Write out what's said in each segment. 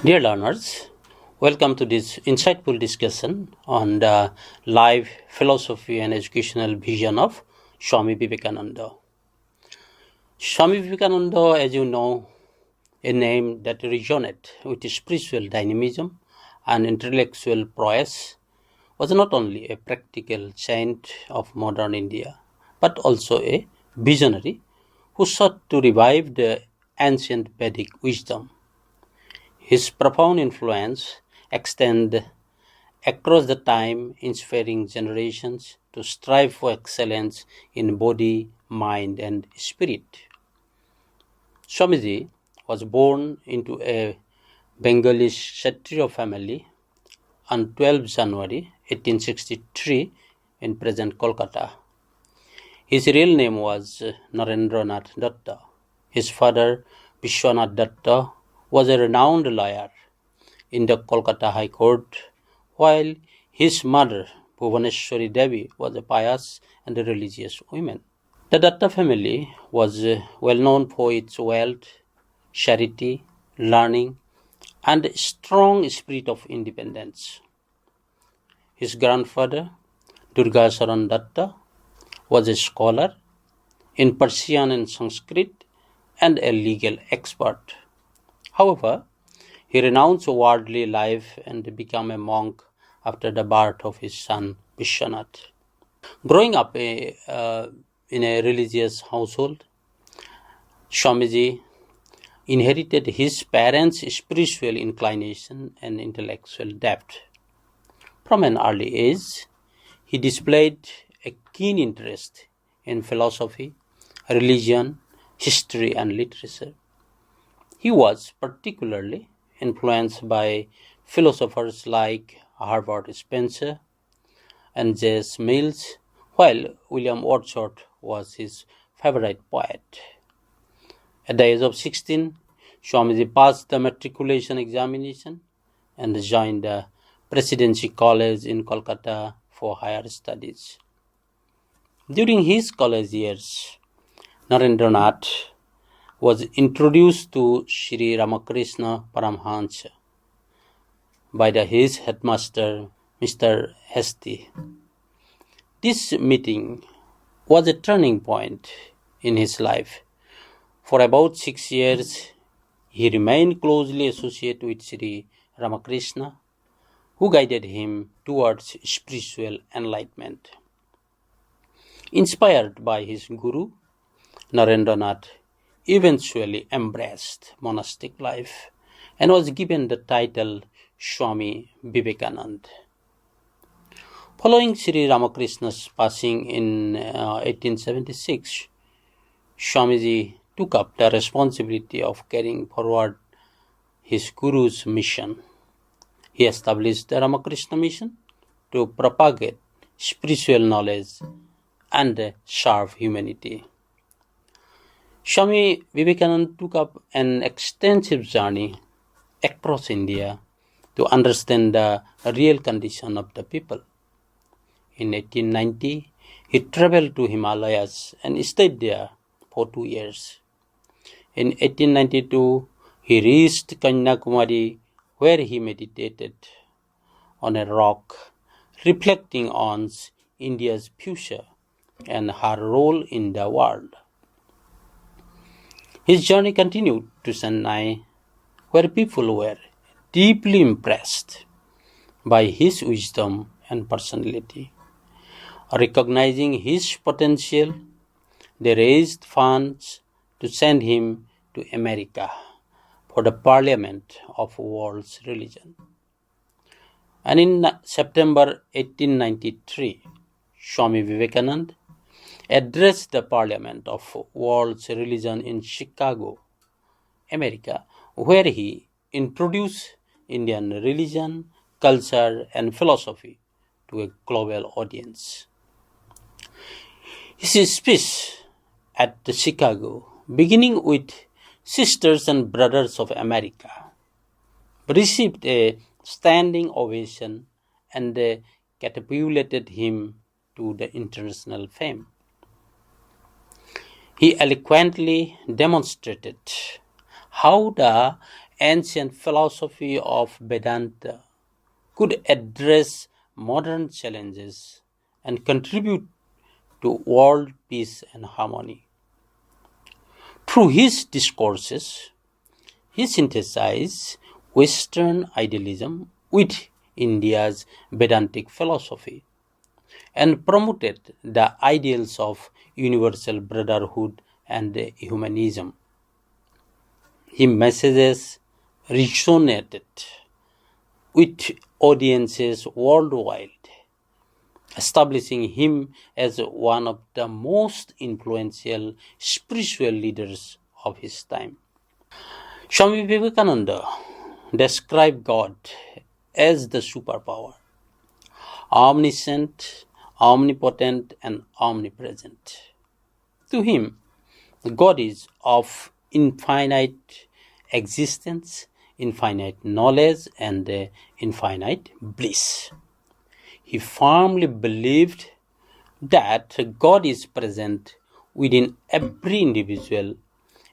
Dear learners, welcome to this insightful discussion on the life, philosophy, and educational vision of Swami Vivekananda. Swami Vivekananda, as you know, a name that resonates with spiritual dynamism and intellectual prowess, was not only a practical saint of modern India, but also a visionary who sought to revive the ancient Vedic wisdom. His profound influence extends across the time, inspiring generations to strive for excellence in body, mind, and spirit. Swamiji was born into a Bengali Kshatriya family on 12 January 1863 in present Kolkata. His real name was Narendranath Datta. His father, Vishwanath Datta, was a renowned lawyer in the Kolkata High Court, while his mother, Bhuvaneshwari Devi, was a pious and a religious woman. The Datta family was well known for its wealth, charity, learning, and a strong spirit of independence. His grandfather, Durga Saran Datta, was a scholar in Persian and Sanskrit and a legal expert. However, he renounced worldly life and became a monk after the birth of his son Vishwanath. Growing up in a religious household, Swamiji inherited his parents' spiritual inclination and intellectual depth. From an early age, he displayed a keen interest in philosophy, religion, history, and literature. He was particularly influenced by philosophers like Herbert Spencer and J.S. Mills, while William Wordsworth was his favorite poet. At the age of 16, Swamiji passed the matriculation examination and joined the Presidency College in Kolkata for higher studies. During his college years, Narendranath was introduced to Sri Ramakrishna Paramhansa by his headmaster, Mr. Hesti. This meeting was a turning point in his life. For about 6 years, he remained closely associated with Sri Ramakrishna, who guided him towards spiritual enlightenment. Inspired by his guru, Narendranath eventually embraced monastic life and was given the title Swami Vivekananda. Following Sri Ramakrishna's passing in 1876, Swamiji took up the responsibility of carrying forward his guru's mission. He established the Ramakrishna mission to propagate spiritual knowledge and serve humanity. Swami Vivekananda took up an extensive journey across India to understand the real condition of the people. In 1890, he traveled to Himalayas and stayed there for 2 years. In 1892, he reached Kanyakumari, where he meditated on a rock, reflecting on India's future and her role in the world. His journey continued to Chennai, where people were deeply impressed by his wisdom and personality. Recognizing his potential, they raised funds to send him to America for the Parliament of World's Religion. And in September 1893, Swami Vivekananda addressed the Parliament of World's Religion in Chicago, America, where he introduced Indian religion, culture, and philosophy to a global audience. His speech at Chicago, beginning with Sisters and Brothers of America, received a standing ovation and catapulted him to the international fame. He eloquently demonstrated how the ancient philosophy of Vedanta could address modern challenges and contribute to world peace and harmony. Through his discourses, he synthesized Western idealism with India's Vedantic philosophy and promoted the ideals of universal brotherhood and humanism. His messages resonated with audiences worldwide, establishing him as one of the most influential spiritual leaders of his time. Swami Vivekananda described God as the superpower, omniscient, omnipotent, and omnipresent. To him, God is of infinite existence, infinite knowledge, and infinite bliss. He firmly believed that God is present within every individual,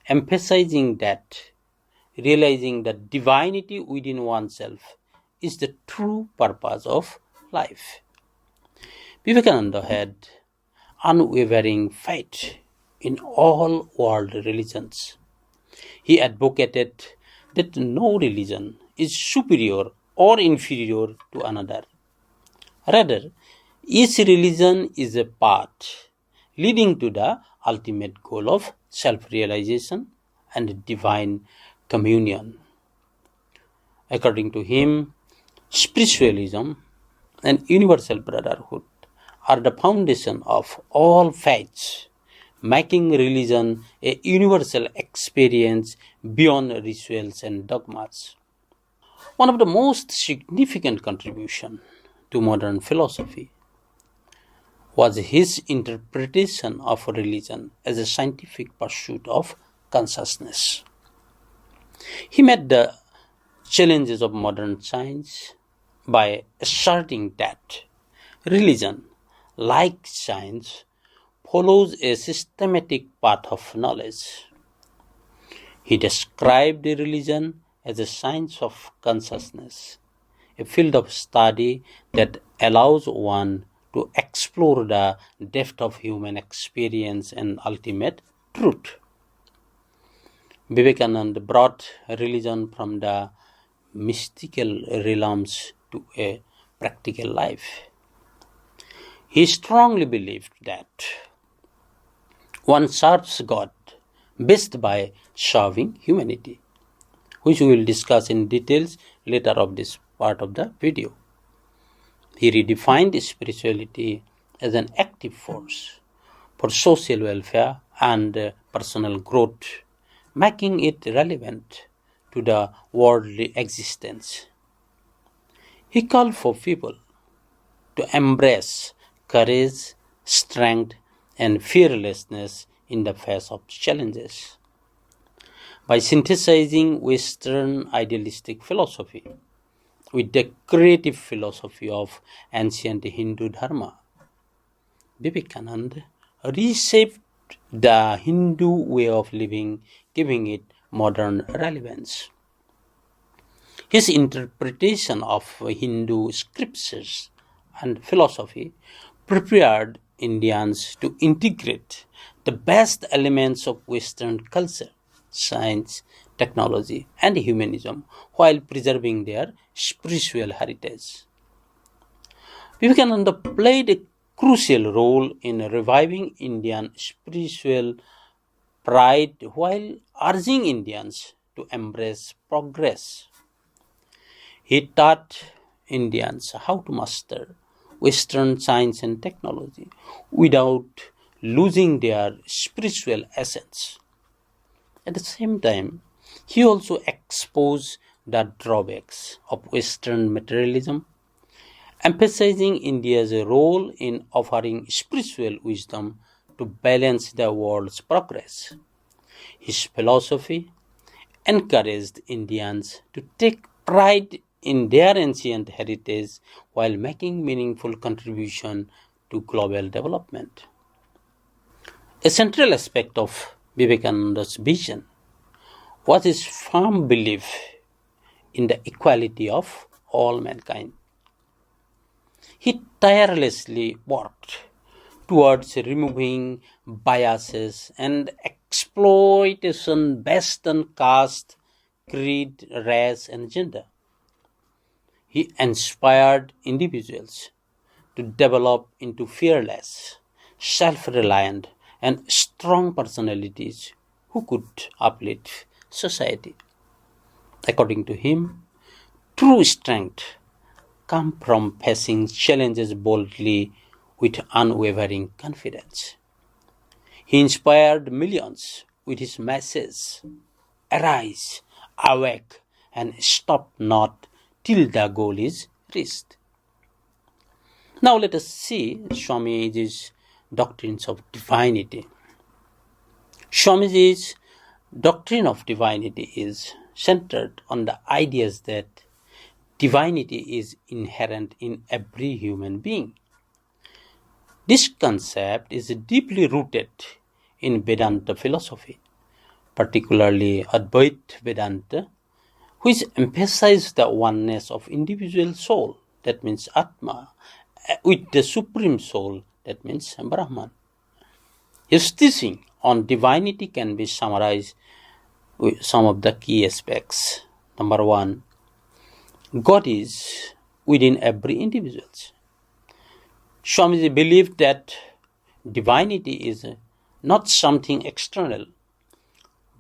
emphasizing that realizing that divinity within oneself is the true purpose of life. Vivekananda had unwavering faith in all world religions. He advocated that no religion is superior or inferior to another. Rather, each religion is a path leading to the ultimate goal of self-realization and divine communion. According to him, spiritualism and universal brotherhood are the foundation of all faiths, making religion a universal experience beyond rituals and dogmas. One of the most significant contributions to modern philosophy was his interpretation of religion as a scientific pursuit of consciousness. He met the challenges of modern science by asserting that religion, like science, follows a systematic path of knowledge. He described religion as a science of consciousness, a field of study that allows one to explore the depth of human experience and ultimate truth. Vivekananda brought religion from the mystical realms to a practical life. He strongly believed that one serves God best by serving humanity, which we will discuss in details later of this part of the video. He redefined spirituality as an active force for social welfare and personal growth, making it relevant to the worldly existence. He called for people to embrace courage, strength, and fearlessness in the face of challenges. By synthesizing Western idealistic philosophy with the creative philosophy of ancient Hindu Dharma, Vivekananda reshaped the Hindu way of living, giving it modern relevance. His interpretation of Hindu scriptures and philosophy prepared Indians to integrate the best elements of Western culture, science, technology, and humanism while preserving their spiritual heritage. Vivekananda played a crucial role in reviving Indian spiritual pride while urging Indians to embrace progress. He taught Indians how to master Western science and technology without losing their spiritual essence. At the same time, he also exposed the drawbacks of Western materialism, emphasizing India's role in offering spiritual wisdom to balance the world's progress. His philosophy encouraged Indians to take pride in their ancient heritage while making meaningful contribution to global development. A central aspect of Vivekananda's vision was his firm belief in the equality of all mankind. He tirelessly worked towards removing biases and exploitation based on caste, creed, race, and gender. He inspired individuals to develop into fearless, self-reliant, and strong personalities who could uplift society. According to him, true strength comes from facing challenges boldly with unwavering confidence. He inspired millions with his message, "Arise, awake, and stop not till the goal is reached." Now let us see Swamiji's doctrines of divinity. Swamiji's doctrine of divinity is centered on the ideas that divinity is inherent in every human being. This concept is deeply rooted in Vedanta philosophy, particularly Advaita Vedanta, which emphasizes the oneness of individual soul, that means Atma, with the supreme soul, that means Brahman. His teaching on divinity can be summarized with some of the key aspects. Number one, God is within every individual. Swamiji believed that divinity is not something external,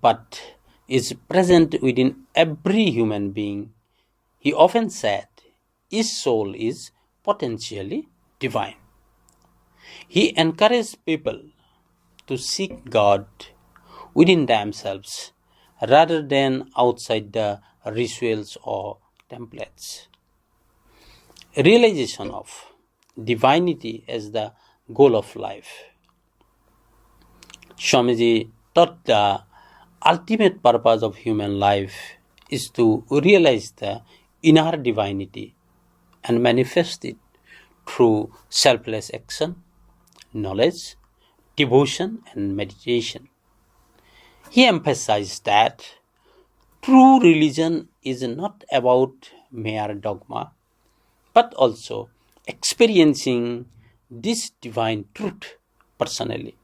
but is present within every human being. He often said, each soul is potentially divine. He encouraged people to seek God within themselves rather than outside the rituals or templates. Realization of divinity as the goal of life. Swamiji taught the ultimate purpose of human life is to realize the inner divinity and manifest it through selfless action, knowledge, devotion, and meditation. He emphasized that true religion is not about mere dogma, but also experiencing this divine truth personally.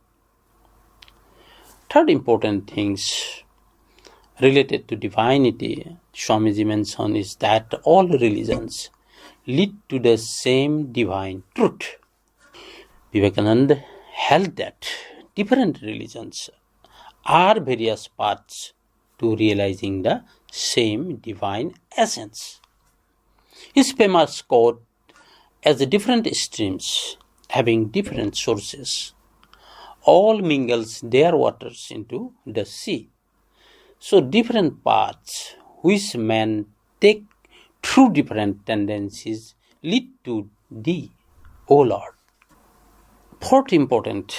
Third important things related to divinity Swamiji mentioned is that all religions lead to the same divine truth. Vivekananda held that different religions are various paths to realizing the same divine essence. His famous quote, as the different streams having different sources, all mingles their waters into the sea. So different paths which men take through different tendencies lead to thee, O Lord. Fourth important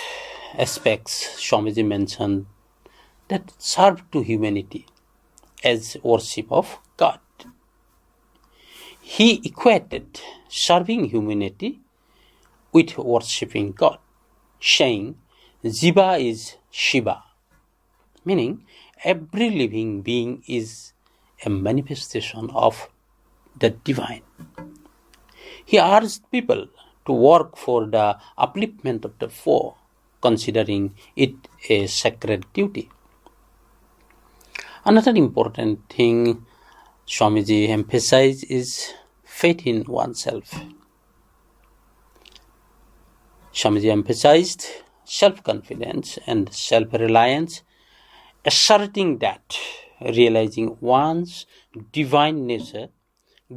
aspects Swamiji mentioned that serve to humanity as worship of God. He equated serving humanity with worshipping God, saying Jiva is Shiva, meaning every living being is a manifestation of the divine. He urged people to work for the upliftment of the poor, considering it a sacred duty. Another important thing Swamiji emphasized is faith in oneself. Swamiji emphasized self-confidence and self-reliance, asserting that realizing one's divine nature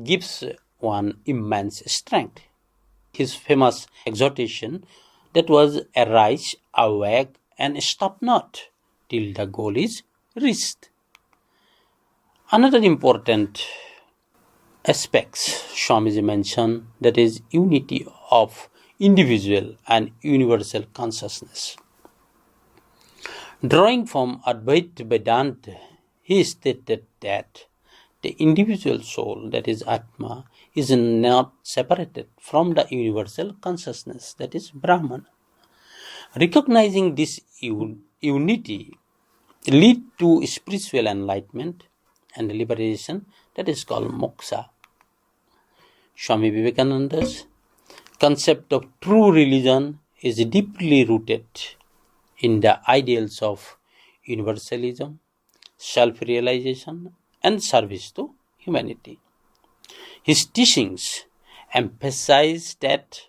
gives one immense strength. His famous exhortation that was arise, awake, and stop not till the goal is reached. Another important aspects Swamiji mentioned that is unity of individual and universal consciousness. Drawing from Advaita Vedanta, he stated that the individual soul, that is Atma, is not separated from the universal consciousness, that is Brahman. Recognizing this unity, lead to spiritual enlightenment and liberation, that is called moksha. Swami Vivekananda's concept of true religion is deeply rooted in the ideals of universalism, self-realization, and service to humanity. His teachings emphasize that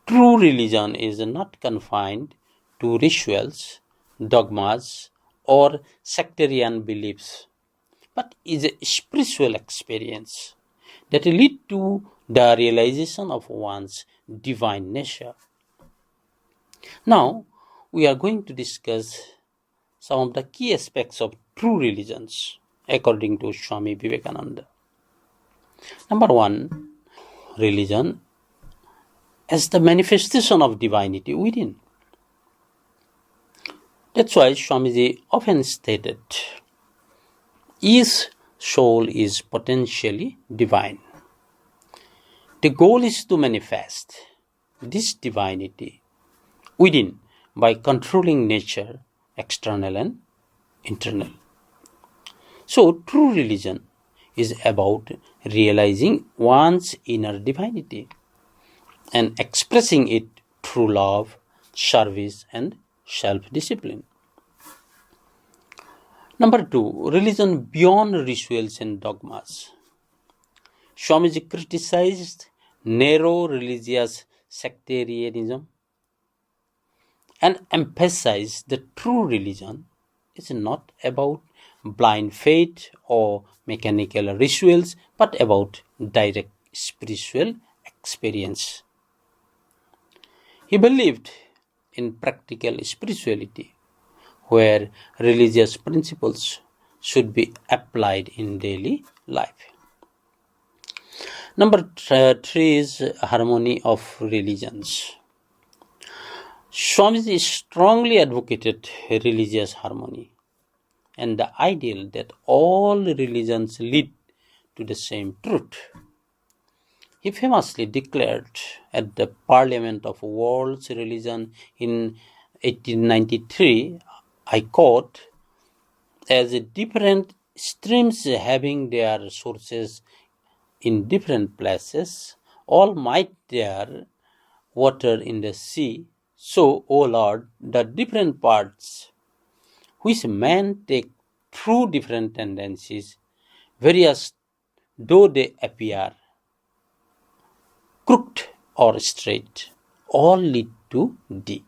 true religion is not confined to rituals, dogmas, or sectarian beliefs, but is a spiritual experience that lead to the realization of one's divine nature. Now, we are going to discuss some of the key aspects of true religions according to Swami Vivekananda. Number one, religion as the manifestation of divinity within. That's why Swamiji often stated, each soul is potentially divine. The goal is to manifest this divinity within by controlling nature, external and internal. So, true religion is about realizing one's inner divinity and expressing it through love, service, and self-discipline. Number two, religion beyond rituals and dogmas. Swamiji criticized narrow religious sectarianism and emphasized that true religion is not about blind faith or mechanical rituals, but about direct spiritual experience. He believed in practical spirituality, where religious principles should be applied in daily life. Number three is harmony of religions. Swamiji strongly advocated religious harmony and the ideal that all religions lead to the same truth. He famously declared at the Parliament of World's Religion in 1893, I quote, as different streams having their sources in different places, all might their water in the sea, so, O Lord, the different parts which men take through different tendencies, various though they appear, crooked or straight, all lead to thee.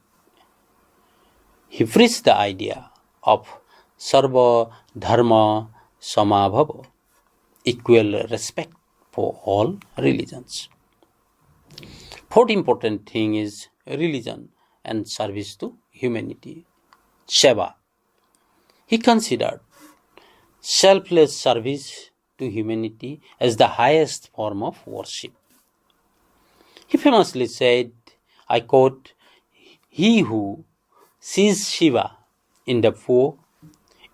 He preached the idea of sarva dharma samabhava, equal respect for all religions. Fourth important thing is religion and service to humanity, seva. He considered selfless service to humanity as the highest form of worship. He famously said, I quote, he who sees Shiva in the poor,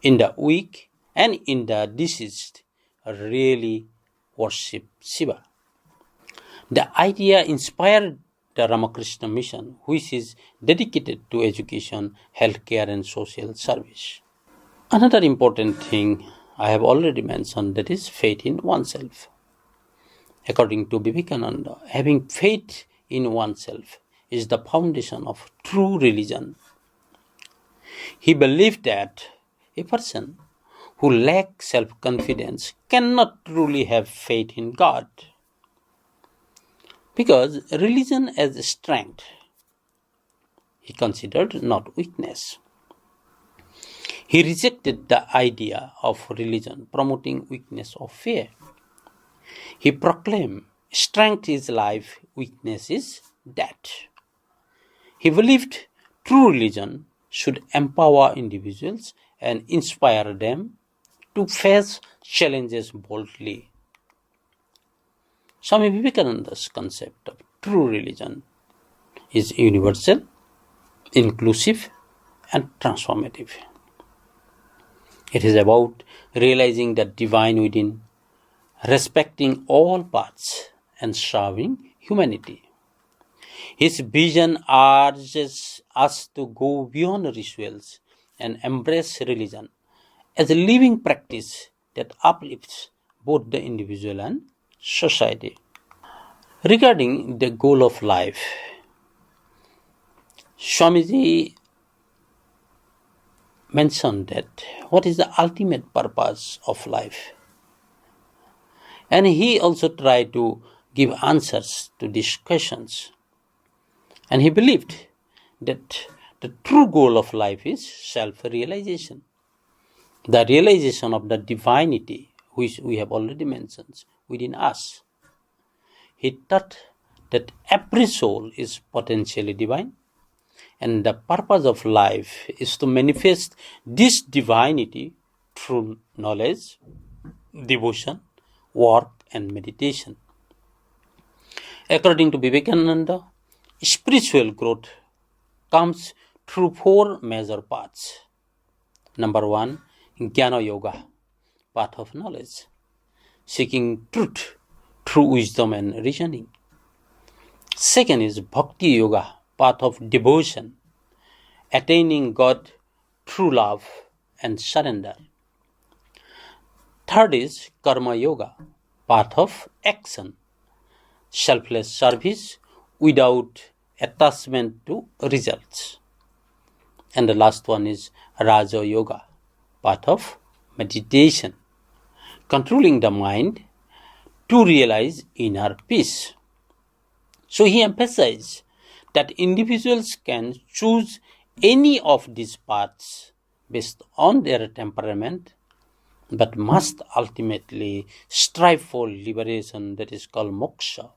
in the weak, and in the deceased really worship Shiva. The idea inspired the Ramakrishna mission, which is dedicated to education, healthcare, and social service. Another important thing I have already mentioned, that is faith in oneself. According to Vivekananda, having faith in oneself is the foundation of true religion. He believed that a person who lacks self-confidence cannot truly have faith in God, because religion as strength he considered, not weakness. He rejected the idea of religion promoting weakness or fear. He proclaimed, strength is life, weakness is death. He believed true religion should empower individuals and inspire them to face challenges boldly. Swami Vivekananda's concept of true religion is universal, inclusive, and transformative. It is about realizing the divine within, respecting all paths, and serving humanity. His vision urges us to go beyond rituals and embrace religion as a living practice that uplifts both the individual and society. Regarding the goal of life, Swamiji mentioned that what is the ultimate purpose of life? And he also tried to give answers to these questions. And he believed that the true goal of life is self-realization, the realization of the divinity which we have already mentioned within us. He taught that every soul is potentially divine, and the purpose of life is to manifest this divinity through knowledge, devotion, work, and meditation. According to Vivekananda, spiritual growth comes through four major paths. Number one, Jnana Yoga, path of knowledge, seeking truth through wisdom and reasoning. Second is Bhakti Yoga, path of devotion, attaining God through love and surrender. Third is Karma Yoga, path of action, selfless service without attachment to results. And the last one is Raja Yoga, path of meditation, controlling the mind to realize inner peace. So he emphasized that individuals can choose any of these paths based on their temperament, but must ultimately strive for liberation, that is called moksha,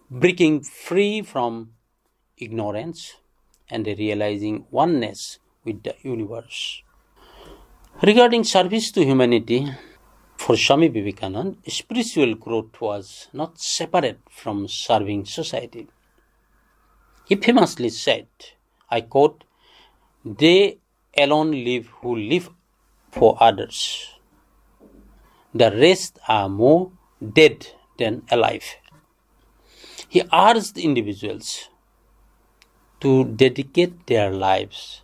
breaking free from ignorance and realizing oneness with the universe. Regarding service to humanity, for Swami Vivekananda, spiritual growth was not separate from serving society. He famously said, I quote, "They alone live who live for others. The rest are more dead than alive." He urged individuals to dedicate their lives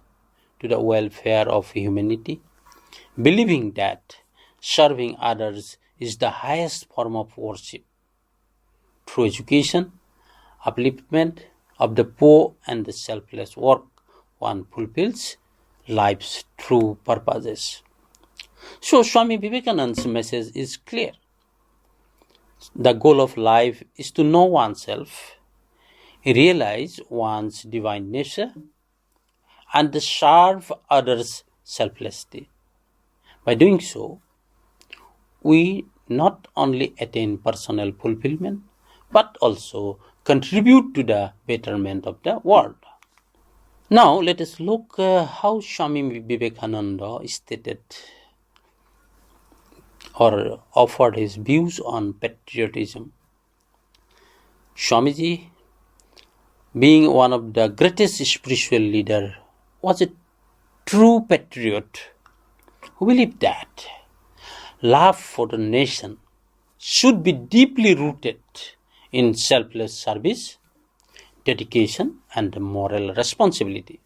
to the welfare of humanity, believing that serving others is the highest form of worship. Through education, upliftment of the poor, and the selfless work, one fulfills life's true purposes. So Swami Vivekananda's message is clear. The goal of life is to know oneself, realize one's divine nature, and serve others selflessly. By doing so, we not only attain personal fulfillment, but also contribute to the betterment of the world. Now, let us look how Swami Vivekananda stated or offered his views on patriotism. Swamiji, being one of the greatest spiritual leaders, was a true patriot who believed that love for the nation should be deeply rooted in selfless service, dedication, and moral responsibility.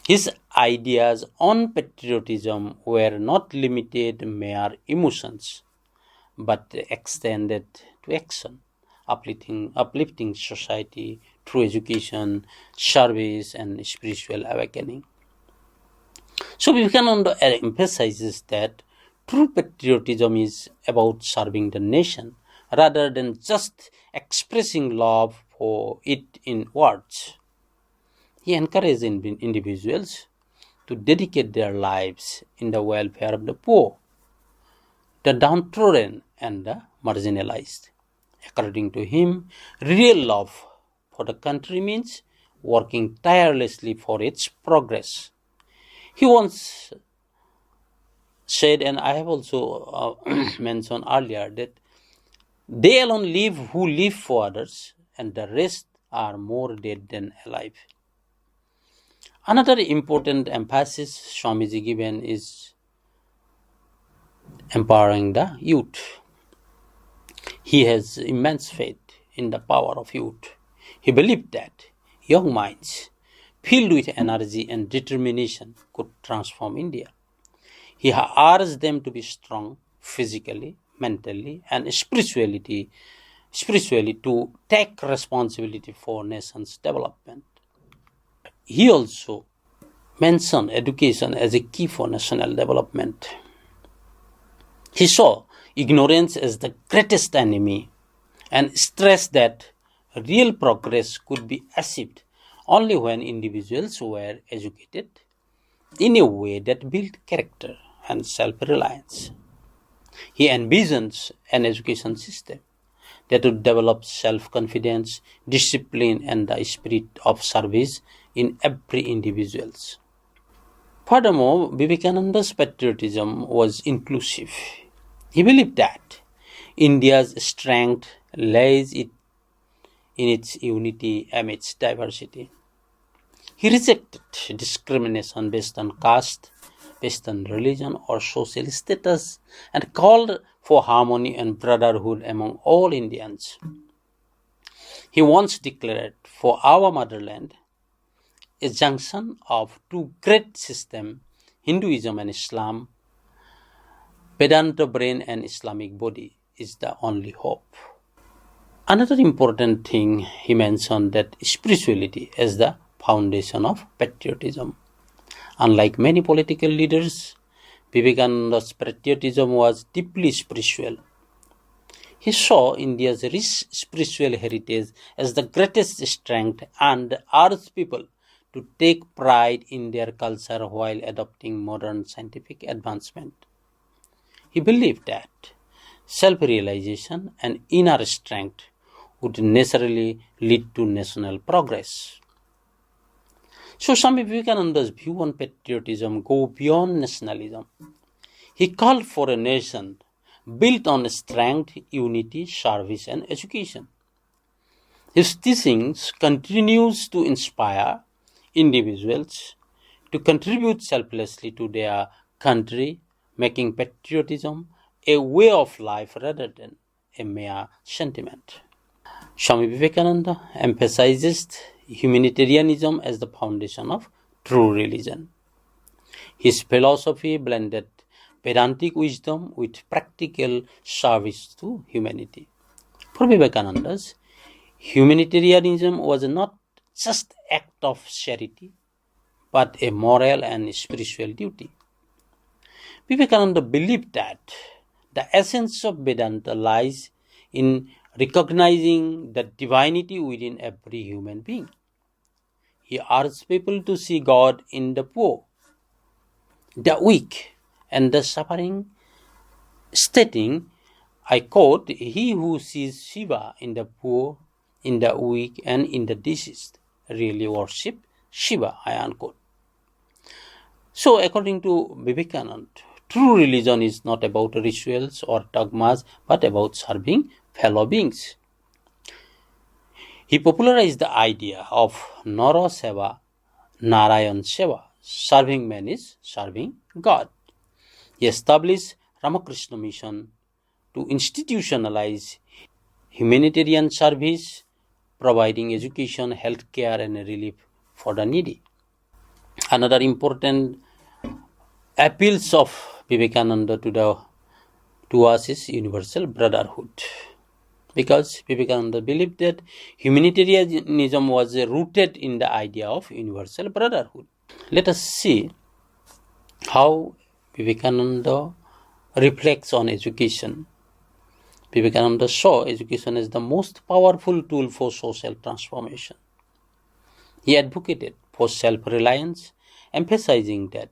His ideas on patriotism were not limited mere emotions, but extended to action, uplifting society through education, service, and spiritual awakening. So Vivekananda emphasizes that true patriotism is about serving the nation rather than just expressing love for it in words. He encourages individuals to dedicate their lives in the welfare of the poor, the downtrodden, and the marginalized. According to him, real love for the country means working tirelessly for its progress. He once said, and I have also mentioned earlier, that they alone live who live for others, and the rest are more dead than alive. Another important emphasis Swamiji given is empowering the youth. He has immense faith in the power of youth. He believed that young minds filled with energy and determination could transform India. He urged them to be strong physically, mentally, and spiritually to take responsibility for nation's development. He also mentioned education as a key for national development. He saw ignorance as the greatest enemy and stressed that real progress could be achieved only when individuals were educated in a way that built character and self-reliance. He envisions an education system that would develop self-confidence, discipline, and the spirit of service in every individual. Furthermore, Vivekananda's patriotism was inclusive. He believed that India's strength lies in its unity amidst diversity. He rejected discrimination based on caste, based on religion or social status, and called for harmony and brotherhood among all Indians. He once declared for our motherland a junction of two great systems, Hinduism and Islam, Vedanta brain and Islamic body is the only hope. Another important thing he mentioned that spirituality as the foundation of patriotism. Unlike many political leaders, Vivekananda's patriotism was deeply spiritual. He saw India's rich spiritual heritage as the greatest strength and urged people to take pride in their culture while adopting modern scientific advancement. He believed that self-realization and inner strength would necessarily lead to national progress. So Swami Vivekananda's view on patriotism go beyond nationalism. He called for a nation built on strength, unity, service, and education. His teachings continues to inspire individuals to contribute selflessly to their country, making patriotism a way of life rather than a mere sentiment. Swami Vivekananda emphasizes humanitarianism as the foundation of true religion. His philosophy blended Vedantic wisdom with practical service to humanity. For Vivekananda, humanitarianism was not just an act of charity, but a moral and spiritual duty. Vivekananda believed that the essence of Vedanta lies in recognizing the divinity within every human being. He urged people to see God in the poor, the weak, and the suffering, stating, I quote, "He who sees Shiva in the poor, in the weak, and in the deceased really worship Shiva," I unquote. So, according to Vivekananda, true religion is not about rituals or dogmas, but about serving fellow beings. He popularized the idea of Nara Seva, Narayan Seva. Serving man is serving God. He established Ramakrishna Mission to institutionalize humanitarian service, providing education, healthcare, and relief for the needy. Another important appeals of Vivekananda to us is universal brotherhood. Because Vivekananda believed that humanitarianism was rooted in the idea of universal brotherhood. Let us see how Vivekananda reflects on education. Vivekananda saw education as the most powerful tool for social transformation. He advocated for self-reliance, emphasizing that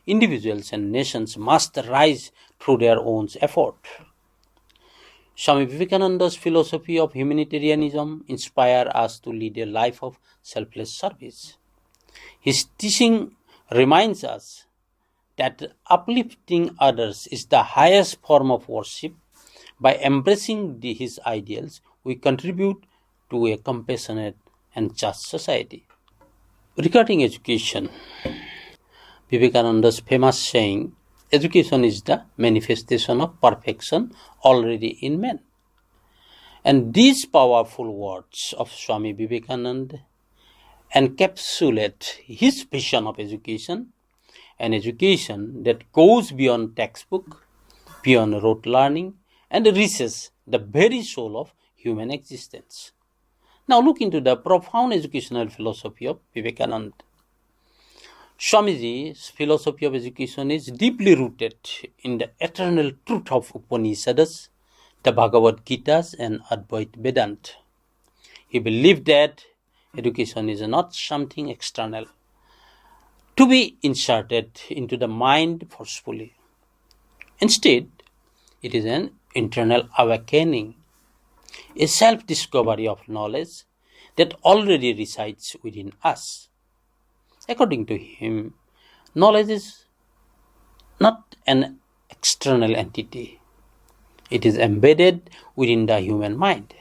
individuals and nations must rise through their own effort. Swami Vivekananda's philosophy of humanitarianism inspires us to lead a life of selfless service. His teaching reminds us that uplifting others is the highest form of worship. By embracing his ideals, we contribute to a compassionate and just society. Regarding education, Vivekananda's famous saying, education is the manifestation of perfection already in man. And these powerful words of Swami Vivekananda encapsulate his vision of education an education that goes beyond textbook, beyond rote learning, and reaches the very soul of human existence. Now look into the profound educational philosophy of Vivekananda. Swamiji's philosophy of education is deeply rooted in the eternal truth of Upanishads, the Bhagavad Gita, and Advaita Vedanta. He believed that education is not something external to be inserted into the mind forcefully. Instead, it is an internal awakening, a self-discovery of knowledge that already resides within us. According to him, knowledge is not an external entity. It is embedded within the human mind.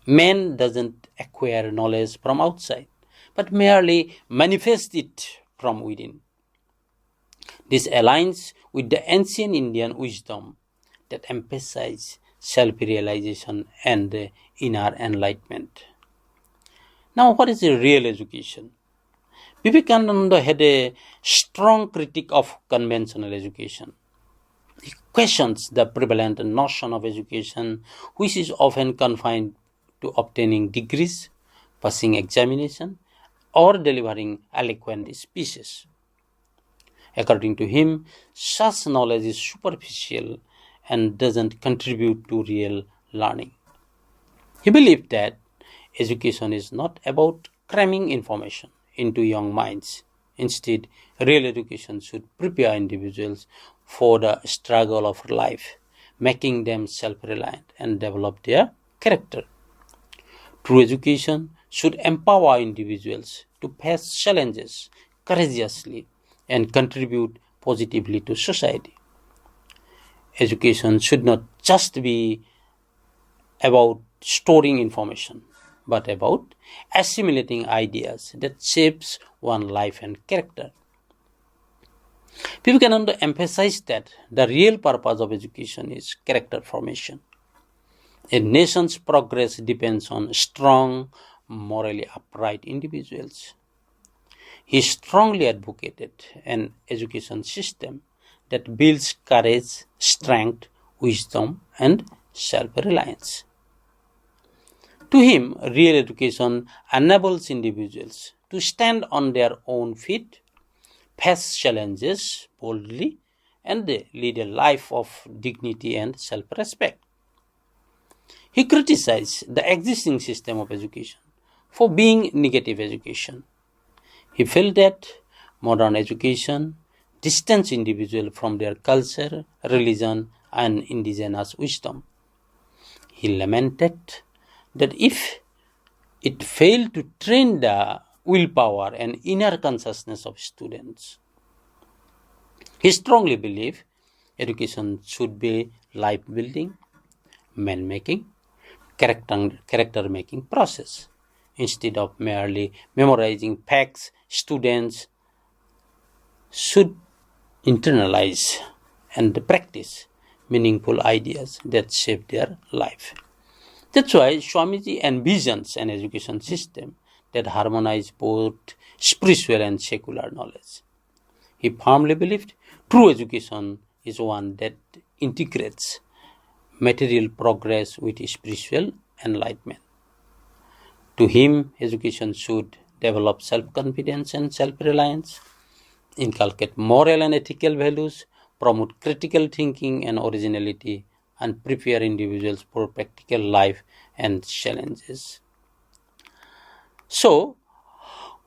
Man doesn't acquire knowledge from outside, but merely manifests it from within. This aligns with the ancient Indian wisdom that emphasizes self-realization and inner enlightenment. Now, what is a real education? Vivekananda had a strong critique of conventional education. He questions the prevalent notion of education, which is often confined to obtaining degrees, passing examination, or delivering eloquent speeches. According to him, such knowledge is superficial and doesn't contribute to real learning. He believed that education is not about cramming information into young minds. Instead, real education should prepare individuals for the struggle of life, making them self-reliant and develop their character. True education should empower individuals to face challenges courageously and contribute positively to society. Education should not just be about storing information, but about assimilating ideas that shapes one's life and character. Vivekananda emphasized that the real purpose of education is character formation. A nation's progress depends on strong, morally upright individuals. He strongly advocated an education system that builds courage, strength, wisdom, and self-reliance. To him, real education enables individuals to stand on their own feet, face challenges boldly, and lead a life of dignity and self-respect. He criticized the existing system of education for being negative education. He felt that modern education distances individuals from their culture, religion, and indigenous wisdom. He lamented that if it failed to train the willpower and inner consciousness of students. He strongly believed education should be life-building, man-making, character-making process. Instead of merely memorizing facts, students should internalize and practice meaningful ideas that shape their life. That's why Swamiji envisions an education system that harmonizes both spiritual and secular knowledge. He firmly believed true education is one that integrates material progress with spiritual enlightenment. To him, education should develop self-confidence and self-reliance, inculcate moral and ethical values, promote critical thinking and originality, and prepare individuals for practical life and challenges. So,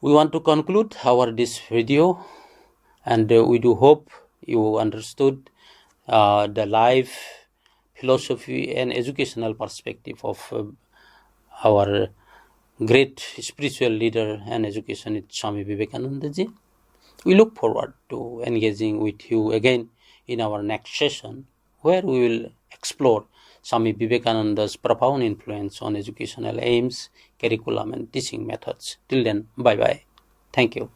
we want to conclude this video, and we do hope you understood the life, philosophy, and educational perspective of our great spiritual leader and educationist Swami Vivekananda ji. We look forward to engaging with you again in our next session, where we will explore Swami Vivekananda's profound influence on educational aims, curriculum, and teaching methods. Till then, bye-bye. Thank you.